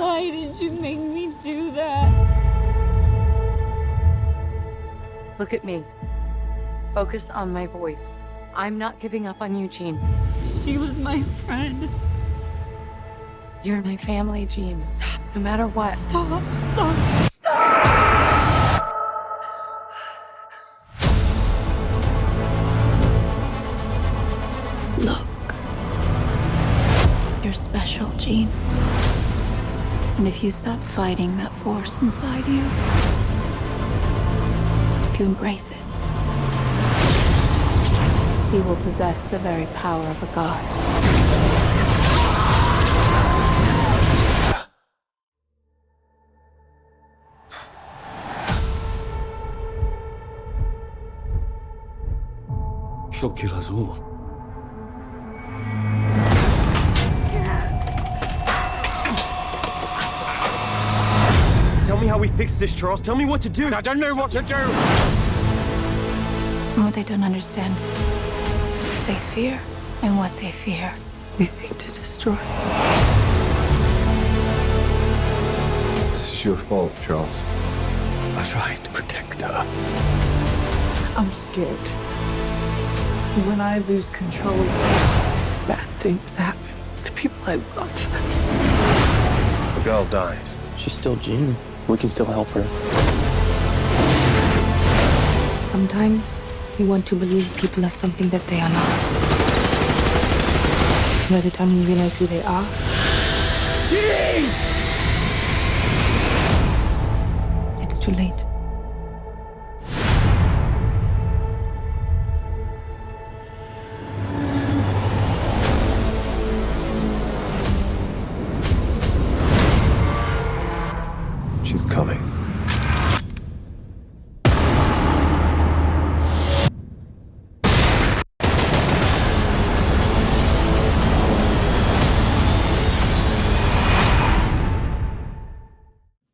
Why did you make me do that? Look at me. Focus on my voice. I'm not giving up on you, Jean. She was my friend. You're my family, Jean. Stop, no matter what. Stop. Look. You're special, Jean. And if you stop fighting that force inside you, if you embrace it, you will possess the very power of a god. She'll kill us all. Tell me how we fix this, Charles. Tell me what to do. I don't know what to do. And what they don't understand, what they fear, and what they fear, we seek to destroy. This is your fault, Charles. I tried to protect her. I'm scared. When I lose control, bad things happen to people I love. The girl dies. She's still Jean. We can still help her. Sometimes you want to believe people are something that they are not. By the time you realize who they are, it's too late. She's coming.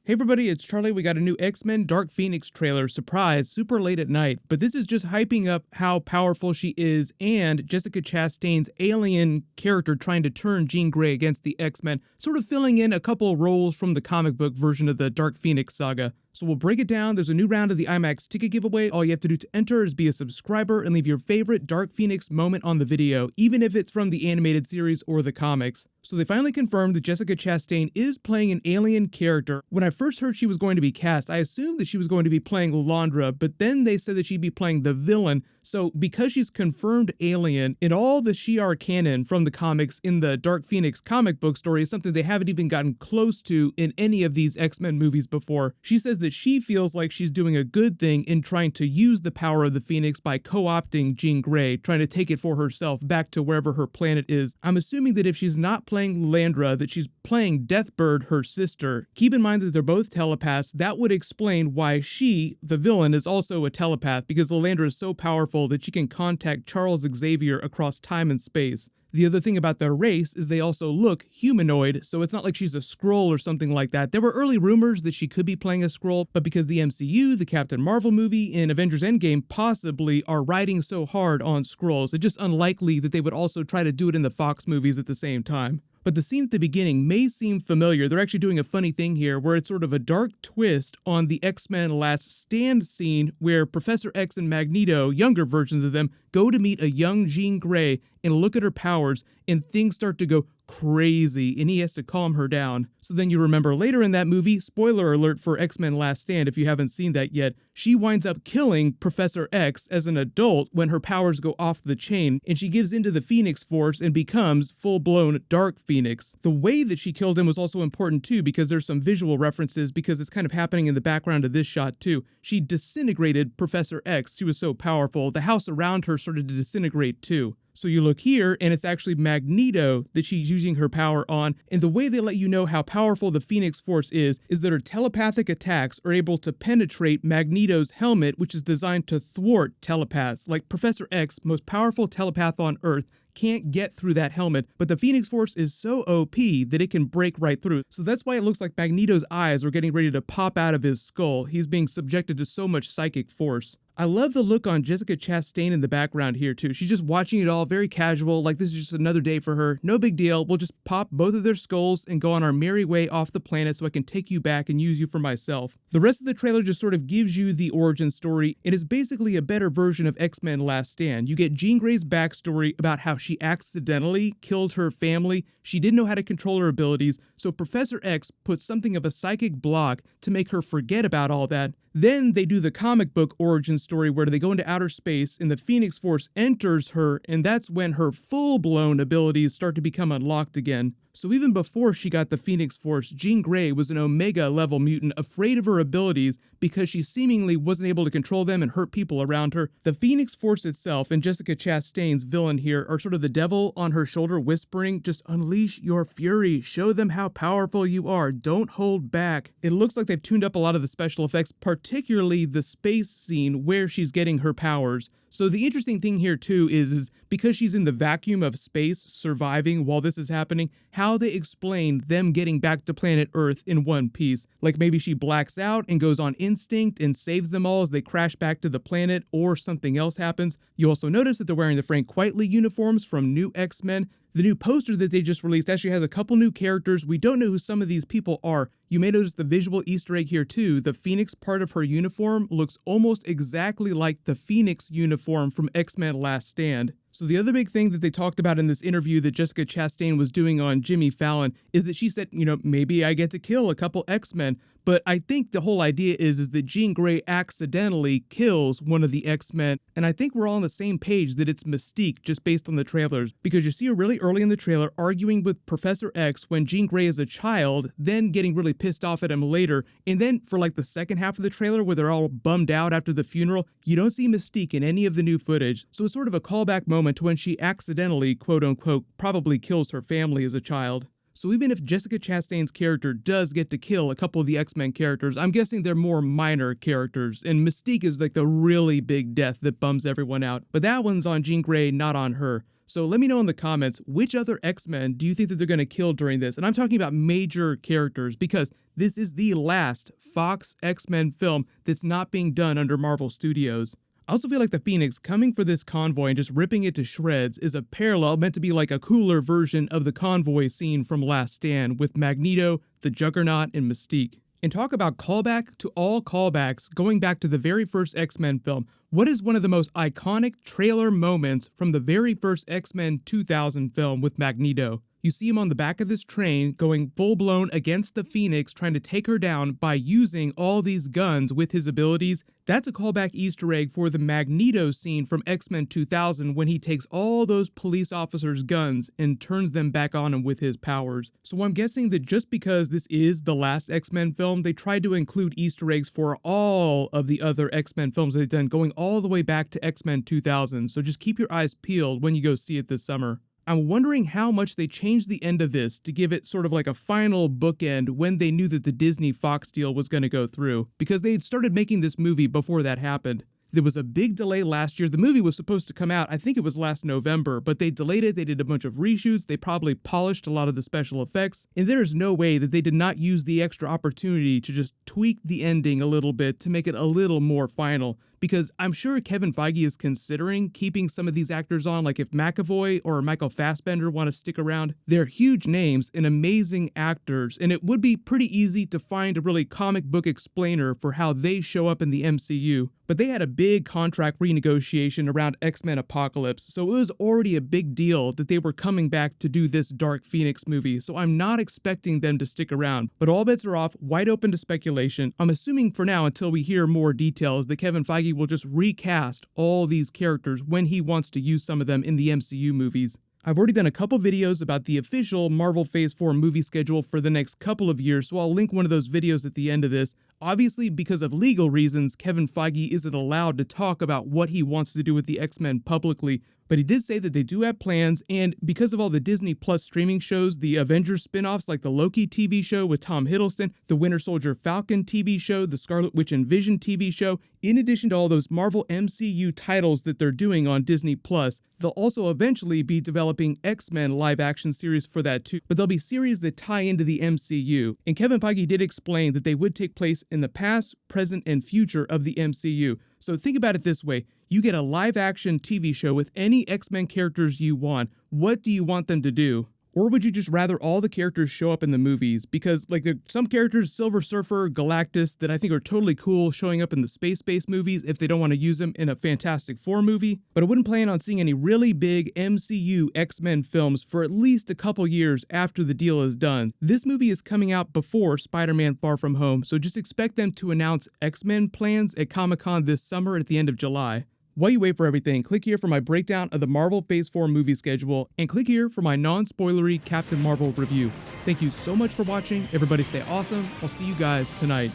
Hey everybody, it's Charlie. We got a new X-Men Dark Phoenix trailer, surprise, super late at night, but this is just hyping up how powerful she is and Jessica Chastain's alien character trying to turn Jean Grey against the X-Men, sort of filling in a couple roles from the comic book version of the Dark Phoenix saga. So we'll break it down. There's a new round of the IMAX ticket giveaway. All you have to do to enter is be a subscriber and leave your favorite Dark Phoenix moment on the video, even if it's from the animated series or the comics. So they finally confirmed that Jessica Chastain is playing an alien character. When I first heard she was going to be cast, I assumed that she was going to be playing Lilandra, but then they said that she'd be playing the villain. So because she's confirmed alien, in all the Shi'ar canon from the comics in the Dark Phoenix comic book story is something they haven't even gotten close to in any of these X-Men movies before. She says that she feels like she's doing a good thing in trying to use the power of the Phoenix by co-opting Jean Grey, trying to take it for herself back to wherever her planet is. I'm assuming that if she's not playing Lilandra, that she's playing Deathbird, her sister. Keep in mind that they're both telepaths. That would explain why she, the villain, is also a telepath, because Lilandra is so powerful that she can contact Charles Xavier across time and space. The other thing about their race is they also look humanoid, so it's not like she's a Skrull or something like that. There were early rumors that she could be playing a Skrull, but because the MCU, the Captain Marvel movie, and Avengers Endgame possibly are riding so hard on Skrulls, it's just unlikely that they would also try to do it in the Fox movies at the same time. But the scene at the beginning may seem familiar. They're actually doing a funny thing here where it's sort of a dark twist on the X-Men Last Stand scene where Professor X and Magneto, younger versions of them, go to meet a young Jean Grey and look at her powers, and things start to go crazy, and he has to calm her down. So then you remember later in that movie, spoiler alert for X-Men Last Stand if you haven't seen that yet, she winds up killing Professor X as an adult when her powers go off the chain, and she gives into the Phoenix Force and becomes full-blown Dark Phoenix. The way that she killed him was also important too, because there's some visual references, because it's kind of happening in the background of this shot too. She disintegrated Professor X. She was so powerful. The house around her started to disintegrate too. So you look here, and it's actually Magneto that she's using her power on, and the way they let you know how powerful the Phoenix Force is that her telepathic attacks are able to penetrate Magneto's helmet, which is designed to thwart telepaths. Like Professor X, most powerful telepath on Earth, can't get through that helmet, but the Phoenix Force is so OP that it can break right through. So that's why it looks like Magneto's eyes are getting ready to pop out of his skull. He's being subjected to so much psychic force. I love the look on Jessica Chastain in the background here too. She's just watching it all very casual, like this is just another day for her. No big deal. We'll just pop both of their skulls and go on our merry way off the planet so I can take you back and use you for myself. The rest of the trailer just sort of gives you the origin story. It is basically a better version of X-Men Last Stand. You get Jean Grey's backstory about how she accidentally killed her family. She didn't know how to control her abilities, so Professor X puts something of a psychic block to make her forget about all that. Then they do the comic book origin story where they go into outer space and the Phoenix Force enters her, and that's when her full-blown abilities start to become unlocked again. So even before she got the Phoenix Force, Jean Grey was an Omega-level mutant afraid of her abilities because she seemingly wasn't able to control them and hurt people around her. The Phoenix Force itself and Jessica Chastain's villain here are sort of the devil on her shoulder whispering, just unleash your fury, show them how powerful you are, don't hold back. It looks like they've tuned up a lot of the special effects, particularly the space scene where she's getting her powers. So the interesting thing here too is because she's in the vacuum of space surviving while this is happening, how they explain them getting back to planet Earth in one piece. Like maybe she blacks out and goes on instinct and saves them all as they crash back to the planet, or something else happens. You also notice that they're wearing the Frank Quitely uniforms from New X-Men. The new poster that they just released actually has a couple new characters. We don't know who some of these people are. You may notice the visual Easter egg here too. The Phoenix part of her uniform looks almost exactly like the Phoenix uniform from X-Men Last Stand. So the other big thing that they talked about in this interview that Jessica Chastain was doing on Jimmy Fallon is that she said, maybe I get to kill a couple X-Men. But I think the whole idea is that Jean Grey accidentally kills one of the X-Men. And I think we're all on the same page that it's Mystique just based on the trailers. Because you see her really early in the trailer arguing with Professor X when Jean Grey is a child, then getting really pissed off at him later. And then for like the second half of the trailer where they're all bummed out after the funeral, you don't see Mystique in any of the new footage. So it's sort of a callback moment to when she accidentally, quote unquote, probably kills her family as a child. So even if Jessica Chastain's character does get to kill a couple of the X-Men characters, I'm guessing they're more minor characters, and Mystique is like the really big death that bums everyone out. But that one's on Jean Grey, not on her. So let me know in the comments, which other X-Men do you think that they're going to kill during this? And I'm talking about major characters, because this is the last Fox X-Men film that's not being done under Marvel Studios. I also feel like the Phoenix coming for this convoy and just ripping it to shreds is a parallel meant to be like a cooler version of the convoy scene from Last Stand with Magneto, the Juggernaut, and Mystique. And talk about callback to all callbacks going back to the very first X-Men film. What is one of the most iconic trailer moments from the very first X-Men 2000 film with Magneto? You see him on the back of this train going full-blown against the Phoenix, trying to take her down by using all these guns with his abilities. That's a callback Easter egg for the Magneto scene from X-Men 2000 when he takes all those police officers' guns and turns them back on him with his powers. So I'm guessing that just because this is the last X-Men film, they tried to include Easter eggs for all of the other X-Men films they've done, going all the way back to X-Men 2000. So just keep your eyes peeled when you go see it this summer. I'm wondering how much they changed the end of this to give it sort of like a final bookend when they knew that the Disney Fox deal was going to go through, because they had started making this movie before that happened. There was a big delay last year. The movie was supposed to come out, I think it was last November, but they delayed it. They did a bunch of reshoots. They probably polished a lot of the special effects. And there is no way that they did not use the extra opportunity to just tweak the ending a little bit to make it a little more final. Because I'm sure Kevin Feige is considering keeping some of these actors on, like if McAvoy or Michael Fassbender want to stick around. They're huge names and amazing actors, and it would be pretty easy to find a really comic book explainer for how they show up in the MCU. But they had a big contract renegotiation around X-Men Apocalypse, so it was already a big deal that they were coming back to do this Dark Phoenix movie, so I'm not expecting them to stick around. But all bets are off, wide open to speculation. I'm assuming for now, until we hear more details, that Kevin Feige will just recast all these characters when he wants to use some of them in the MCU movies. I've already done a couple videos about the official Marvel Phase 4 movie schedule for the next couple of years, so I'll link one of those videos at the end of this. Obviously, because of legal reasons, Kevin Feige isn't allowed to talk about what he wants to do with the X-Men publicly, But he did say that they do have plans, and because of all the Disney Plus streaming shows, the Avengers spin-offs like the Loki TV show with Tom Hiddleston, the Winter Soldier Falcon TV show, the Scarlet Witch and Vision TV show, in addition to all those Marvel MCU titles that they're doing on Disney Plus, they'll also eventually be developing X-Men live-action series for that too, but they'll be series that tie into the MCU. And Kevin Feige did explain that they would take place in the past, present, and future of the MCU. So think about it this way. You get a live-action TV show with any X-Men characters you want. What do you want them to do? Or would you just rather all the characters show up in the movies? Because like there's some characters, Silver Surfer, Galactus, that I think are totally cool showing up in the space-based movies if they don't want to use them in a Fantastic Four movie. But I wouldn't plan on seeing any really big MCU X-Men films for at least a couple years after the deal is done. This movie is coming out before Spider-Man Far From Home, so just expect them to announce X-Men plans at Comic-Con this summer at the end of July. While you wait for everything, click here for my breakdown of the Marvel Phase 4 movie schedule, and click here for my non-spoilery Captain Marvel review. Thank you so much for watching. Everybody stay awesome. I'll see you guys tonight.